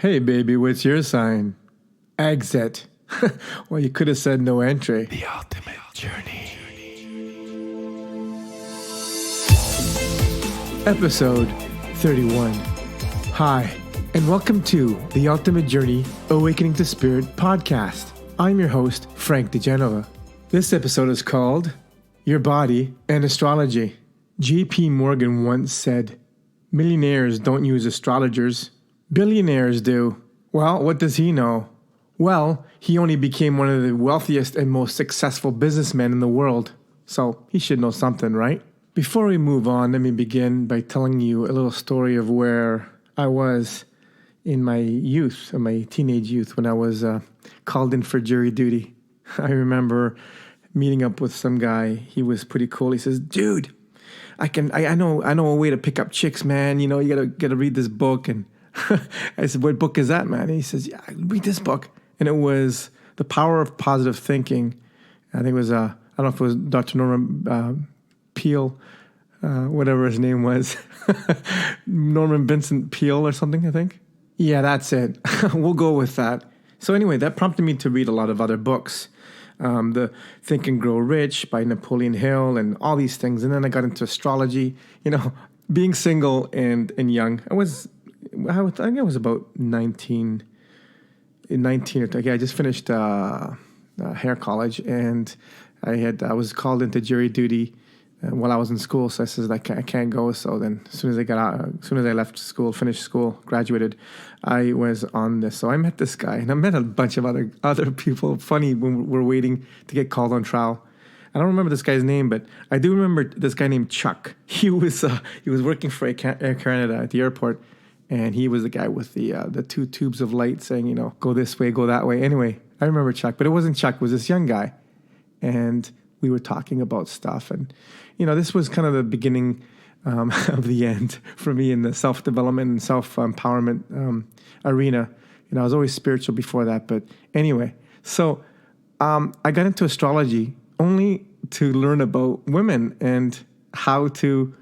Hey baby, what's your sign? Exit. Well, you could have said no entry. The ultimate journey. Episode 31. Hi, and welcome to The Ultimate Journey Awakening to Spirit podcast. I'm your host, Frank DeGenova. This episode is called Your Body and Astrology. J.P. Morgan once said, "Millionaires don't use astrologers. Billionaires do." Well, what does he know? Well, he only became one of the wealthiest and most successful businessmen in the world. So he should know something, right? Before we move on, let me begin by telling you a little story of where I was in my youth, in my teenage youth, when I was called in for jury duty. I remember meeting up with some guy. He was pretty cool. He says, "Dude, I know a way to pick up chicks, man. You know, you gotta read this book." And I said, "What book is that, man?" And he says, "Yeah, read this book." And it was The Power of Positive Thinking. I think it was, I don't know if it was Dr. Norman Peale, whatever his name was. Norman Vincent Peale or something, I think. Yeah, that's it. We'll go with that. So anyway, that prompted me to read a lot of other books. The Think and Grow Rich by Napoleon Hill and all these things. And then I got into astrology. You know, being single and young, I think I was about 19 or 20. I just finished hair college, and I was called into jury duty while I was in school. So I said I can't go. So then as soon as I left school, finished school, graduated, I was on this. So I met this guy, and I met a bunch of other people. Funny, when we're waiting to get called on trial. I don't remember this guy's name, but I do remember this guy named Chuck. He was working for Air Canada at the airport. And he was the guy with the two tubes of light saying, you know, go this way, go that way. Anyway, I remember Chuck, but it wasn't Chuck. It was this young guy. And we were talking about stuff. And, you know, this was kind of the beginning of the end for me in the self-development and self-empowerment arena. You know, I was always spiritual before that. But anyway, so I got into astrology only to learn about women and how to,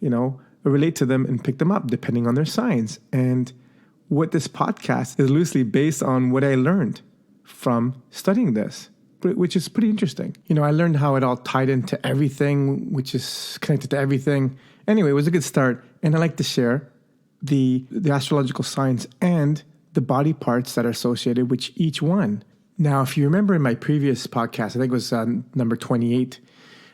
you know, relate to them and pick them up depending on their signs. And what this podcast is loosely based on what I learned from studying this, which is pretty interesting. You know, I learned how it all tied into everything, which is connected to everything. Anyway, it was a good start. And I like to share the astrological signs and the body parts that are associated with each one. Now, if you remember in my previous podcast, I think it was number 28,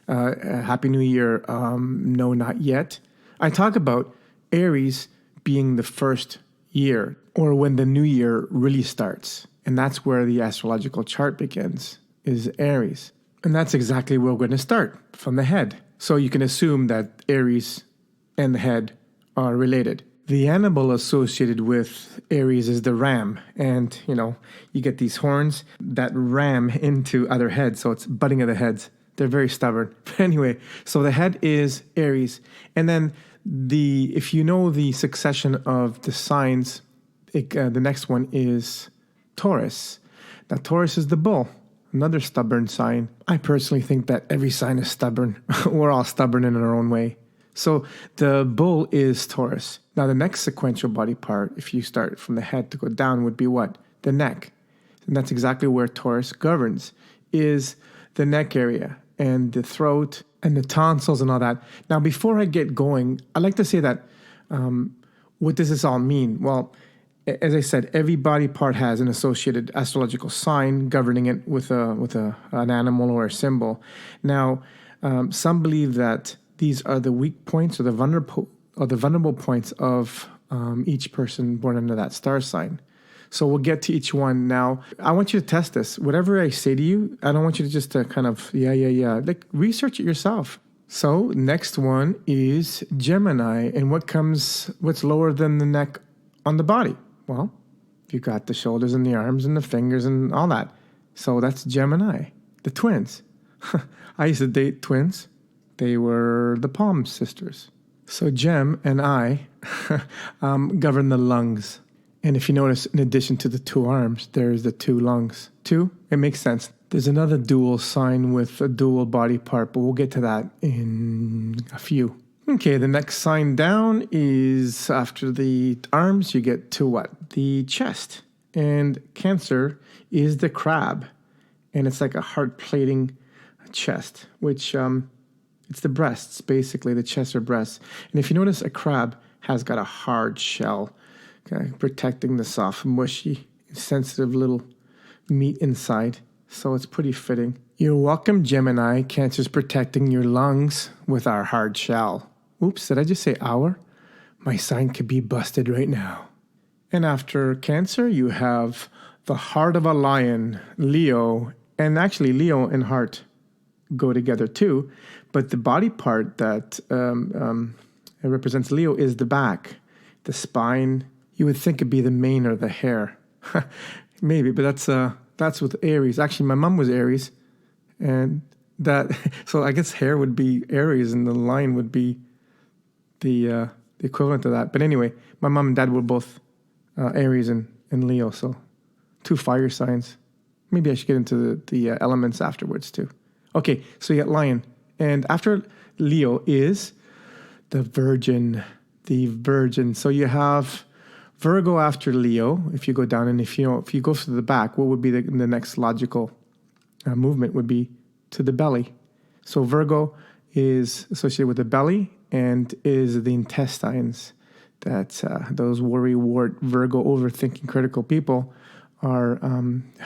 Happy New Year, No, Not Yet. I talk about Aries being the first year, or when the new year really starts. And that's where the astrological chart begins, is Aries. And that's exactly where we're going to start, from the head. So you can assume that Aries and the head are related. The animal associated with Aries is the ram. And, you know, you get these horns that ram into other heads. So it's butting of the heads. They're very stubborn. But anyway, so the head is Aries. And then if you know the succession of the signs, the next one is Taurus. Now, Taurus is the bull, another stubborn sign. I personally think that every sign is stubborn. We're all stubborn in our own way. So the bull is Taurus. Now, the next sequential body part, if you start from the head to go down, would be what? The neck. And that's exactly where Taurus governs, is the neck area and the throat and the tonsils and all that. Now, before I get going, I'd like to say that what does this all mean? Well, as I said, every body part has an associated astrological sign governing it with an animal or a symbol. Now, some believe that these are the weak points or the vulnerable points of each person born under that star sign. So we'll get to each one now. I want you to test this. Whatever I say to you, I don't want you to just kind of, yeah. Like, research it yourself. So next one is Gemini. And what's lower than the neck on the body? Well, you got the shoulders and the arms and the fingers and all that. So that's Gemini, the twins. I used to date twins. They were the Palm sisters. So Gem and I govern the lungs. And if you notice, in addition to the two arms, there's the two lungs. Two, it makes sense. There's another dual sign with a dual body part, but we'll get to that in a few. Okay, the next sign down is after the arms, you get to what? The chest. And Cancer is the crab. And it's like a heart plating chest, which it's the breasts, basically, the chest or breasts. And if you notice, a crab has got a hard shell, okay, protecting the soft, mushy, sensitive little meat inside. So it's pretty fitting. You're welcome, Gemini. Cancer's protecting your lungs with our hard shell. Oops, did I just say our? My sign could be busted right now. And after Cancer, you have the heart of a lion, Leo. And actually, Leo and heart go together too. But the body part that it represents Leo is the back, the spine. You would think it'd be the mane or the hair. Maybe, but that's with Aries. Actually, my mom was Aries. And that, so I guess hair would be Aries and the lion would be the equivalent of that. But anyway, my mom and dad were both Aries and Leo, so 2 fire signs. Maybe I should get into the elements afterwards too. Okay, so you got lion. And after Leo is the Virgin. So you have Virgo after Leo, if you go down. And if you go to the back, what would be the next logical movement would be to the belly. So Virgo is associated with the belly and is the intestines that those worry, wart, Virgo, overthinking, critical people are, I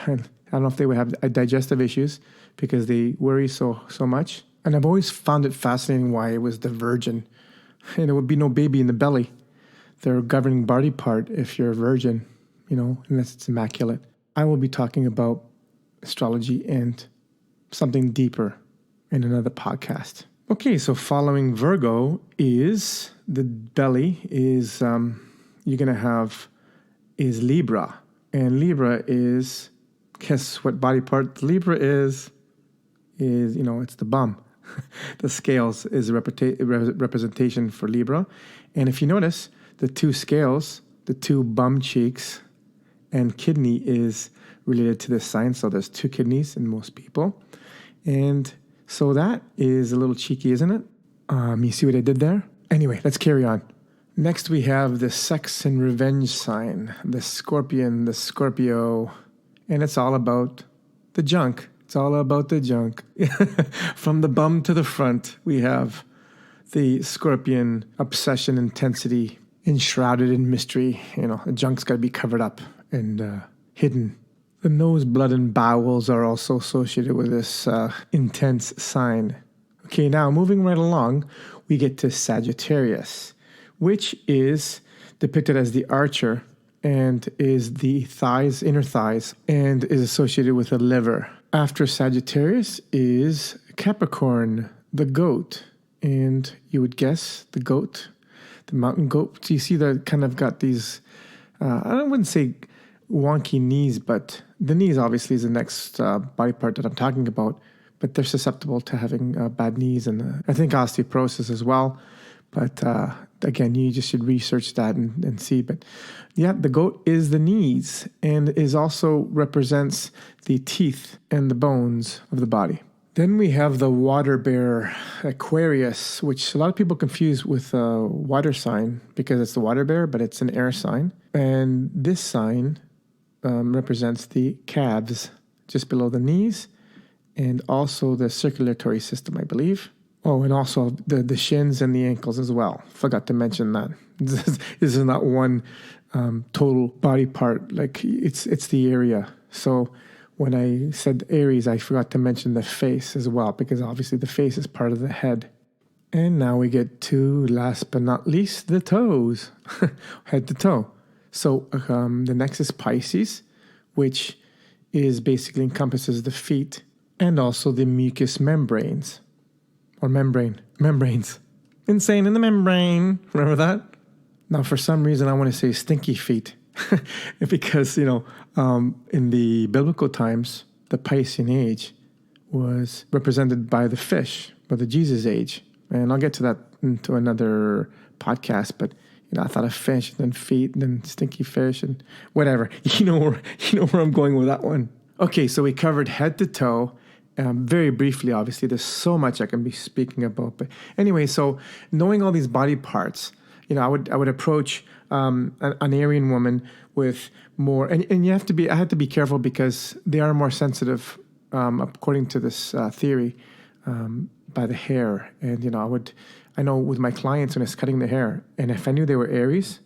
don't know if they would have digestive issues because they worry so much. And I've always found it fascinating why it was the Virgin. And there would be no baby in the belly. Their governing body part, if you're a virgin, unless it's immaculate. I will be talking about astrology and something deeper in another podcast. Okay, so following Virgo is the belly is you're gonna have is Libra, and Libra is, guess what body part Libra is it's the bum. The scales is a representation for Libra, and if you notice the 2 scales, the 2 bum cheeks, and kidney is related to this sign. So there's 2 kidneys in most people. And so that is a little cheeky, isn't it? You see what I did there? Anyway, let's carry on. Next, we have the sex and revenge sign, the Scorpion, the Scorpio. And it's all about the junk. It's all about the junk. From the bum to the front, we have the Scorpion obsession, intensity, enshrouded in mystery. The junk's got to be covered up and hidden. The nose, blood, and bowels are also associated with this intense sign. Okay, now moving right along, we get to Sagittarius, which is depicted as the archer and is the thighs, inner thighs, and is associated with the liver. After Sagittarius is Capricorn, the goat. And you would guess the goat, the mountain goat. So you see that kind of got these, I wouldn't say wonky knees, but the knees obviously is the next body part that I'm talking about, but they're susceptible to having bad knees and I think osteoporosis as well. But again, you just should research that and see. But yeah, the goat is the knees and is also represents the teeth and the bones of the body. Then we have the water bear, Aquarius, which a lot of people confuse with a water sign because it's the water bear, but it's an air sign. And this sign represents the calves just below the knees and also the circulatory system, I believe. Oh, and also the shins and the ankles as well. Forgot to mention that. This is not one total body part. Like it's the area. So when I said Aries, I forgot to mention the face as well, because obviously the face is part of the head. And now we get to, last but not least, the toes, head to toe. So the next is Pisces, which is basically encompasses the feet and also the mucous membranes, or membranes. Insane in the membrane. Remember that? Now, for some reason, I want to say stinky feet. Because, in the biblical times, the Piscean age was represented by the fish, by the Jesus age. And I'll get to that into another podcast, but I thought of fish, and then feet, and then stinky fish, and whatever. You know where I'm going with that one. Okay, so we covered head to toe, very briefly, obviously, there's so much I can be speaking about. But anyway, so knowing all these body parts, I would approach an Aryan woman with more, and I had to be careful because they are more sensitive, according to this theory, by the hair. And I know with my clients when I was cutting the hair, and if I knew they were Aries,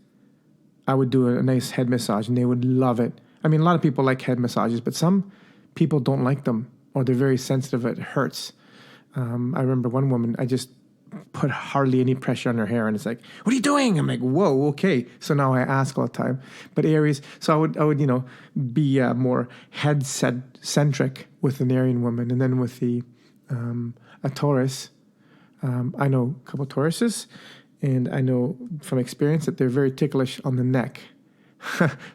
I would do a nice head massage, and they would love it. I mean, a lot of people like head massages, but some people don't like them, or they're very sensitive. It hurts. I remember one woman, I just put hardly any pressure on her hair, and it's like, "What are you doing?" I'm like, "Whoa, okay." So now I ask all the time. But Aries, so I would be more head centric with an Aryan woman, and then with a Taurus. I know a couple of Tauruses, and I know from experience that they're very ticklish on the neck.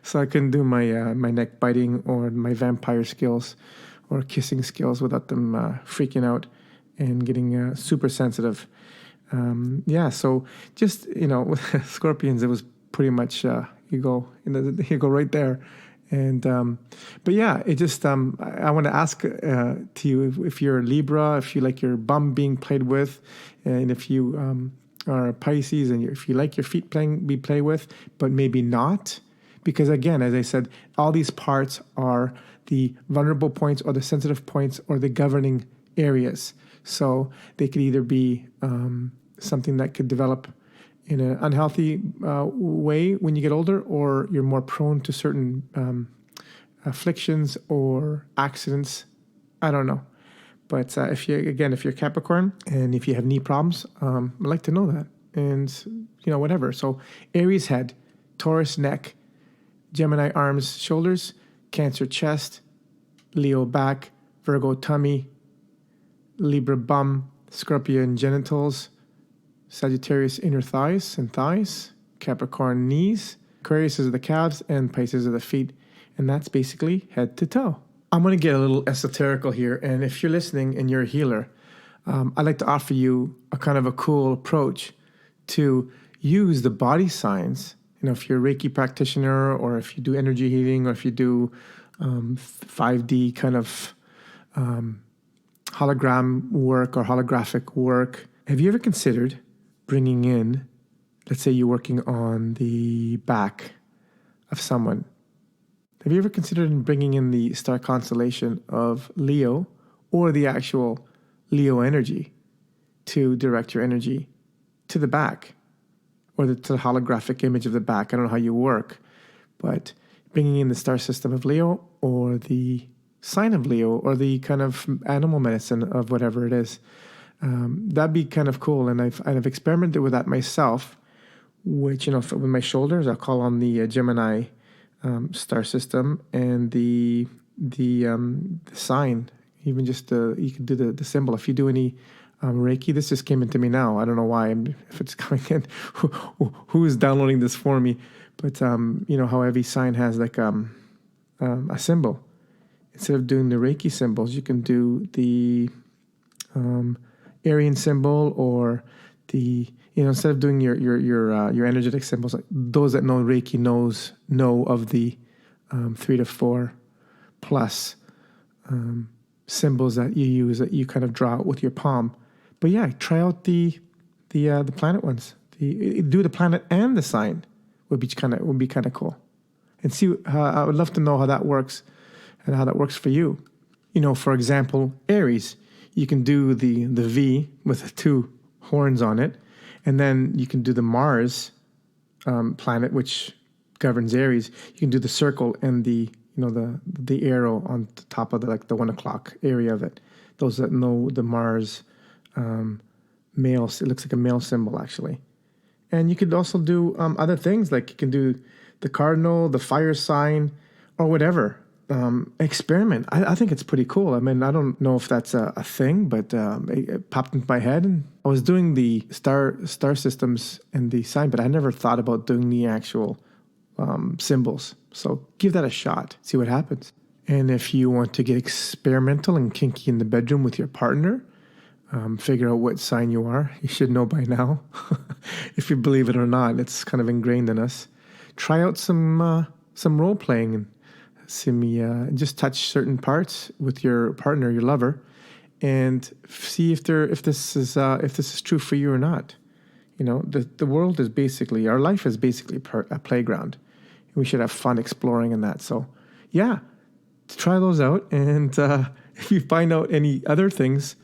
So I couldn't do my neck biting or my vampire skills or kissing skills without them freaking out and getting super sensitive. So just, with Scorpions, it was pretty much, you go right there. And, but yeah, it just, I want to ask to you if you're a Libra, if you like your bum being played with, and if you are a Pisces, and if you like your feet be played with, but maybe not. Because again, as I said, all these parts are the vulnerable points or the sensitive points or the governing areas. So they could either be something that could develop in an unhealthy way when you get older, or you're more prone to certain afflictions or accidents. I don't know. But if you're Capricorn and if you have knee problems, I'd like to know that. And, whatever. So Aries head, Taurus neck, Gemini arms, shoulders, Cancer chest, Leo back, Virgo tummy, Libra bum, Scorpion genitals, Sagittarius inner thighs and thighs, Capricorn knees, Aquarius is the calves, and Pisces are the feet. And that's basically head to toe. I'm going to get a little esoterical here. And if you're listening and you're a healer, I'd like to offer you a kind of a cool approach to use the body signs. If you're a Reiki practitioner, or if you do energy healing, or if you do 5D kind of hologram work or holographic work, have you ever considered bringing in, let's say you're working on the back of someone, have you ever considered bringing in the star constellation of Leo or the actual Leo energy to direct your energy to the back? Or to the holographic image of the back. I don't know how you work, but bringing in the star system of Leo, or the sign of Leo, or the kind of animal medicine of whatever it is, that'd be kind of cool. And I've experimented with that myself, which, with my shoulders, I'll call on the Gemini star system, and the sign, even just you can do the symbol. If you do any Reiki, this just came into me now. I don't know why. If it's coming in, who is downloading this for me? But how every sign has like a symbol. Instead of doing the Reiki symbols, you can do the Aryan symbol, or the instead of doing your energetic symbols. Like those that know Reiki know of the 3 to 4 plus symbols that you use, that you kind of draw out with your palm. But yeah, try out the planet ones. Do the planet and the sign would be kind of cool, and see. I would love to know how that works, and how that works for you. For example, Aries, you can do the V with the 2 horns on it, and then you can do the Mars planet, which governs Aries. You can do the circle and the arrow on the top of the 1 o'clock area of it. Those that know the Mars. Male, it looks like a male symbol actually. And you could also do other things, like you can do the cardinal, the fire sign, or whatever. Experiment. I think it's pretty cool. I mean, I don't know if that's a thing, but it popped into my head, and I was doing the star systems and the sign, but I never thought about doing the actual symbols. So give that a shot, see what happens. And if you want to get experimental and kinky in the bedroom with your partner, figure out what sign you are. You should know by now. If you believe it or not, it's kind of ingrained in us. Try out some role playing, and just touch certain parts with your partner, your lover, and see if this is true for you or not. The world is basically, our life is basically a playground. We should have fun exploring in that. So, yeah, try those out. And if you find out any other things,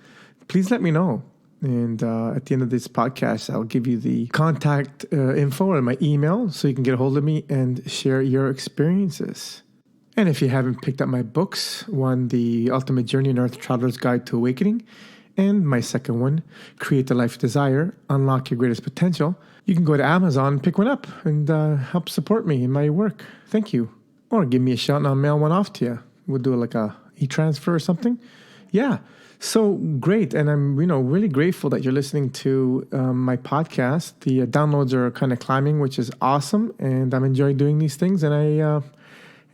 please let me know. And at the end of this podcast, I'll give you the contact info and my email so you can get a hold of me and share your experiences. And if you haven't picked up my books, one, The Ultimate Journey, An Earth Traveler's Guide to Awakening, and my second one, Create the Life You Desire, Unlock Your Greatest Potential, you can go to Amazon and pick one up and help support me in my work. Thank you. Or give me a shout and I'll mail one off to you. We'll do like a e-transfer or something. Yeah. So great. And I'm, really grateful that you're listening to my podcast. The downloads are kind of climbing, which is awesome. And I'm enjoying doing these things.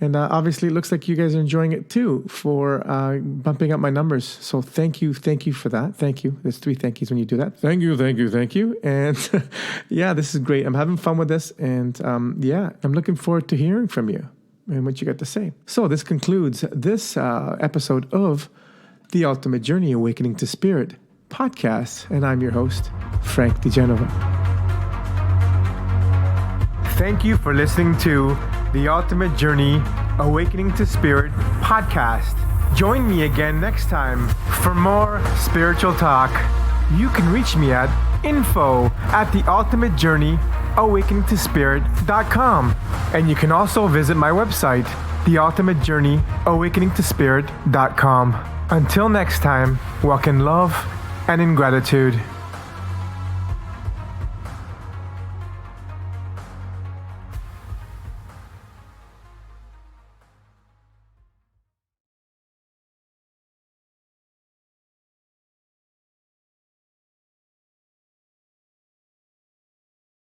And obviously, it looks like you guys are enjoying it too for bumping up my numbers. So thank you for that. Thank you. There's 3 thank yous when you do that. Thank you. And yeah, this is great. I'm having fun with this. And I'm looking forward to hearing from you and what you got to say. So this concludes this episode of The Ultimate Journey, Awakening to Spirit podcast. And I'm your host, Frank DeGenova. Thank you for listening to The Ultimate Journey, Awakening to Spirit podcast. Join me again next time for more spiritual talk. You can reach me at info@theultimatejourneyawakeningtospirit.com. And you can also visit my website, theultimatejourneyawakeningtospirit.com. Until next time, walk in love and in gratitude.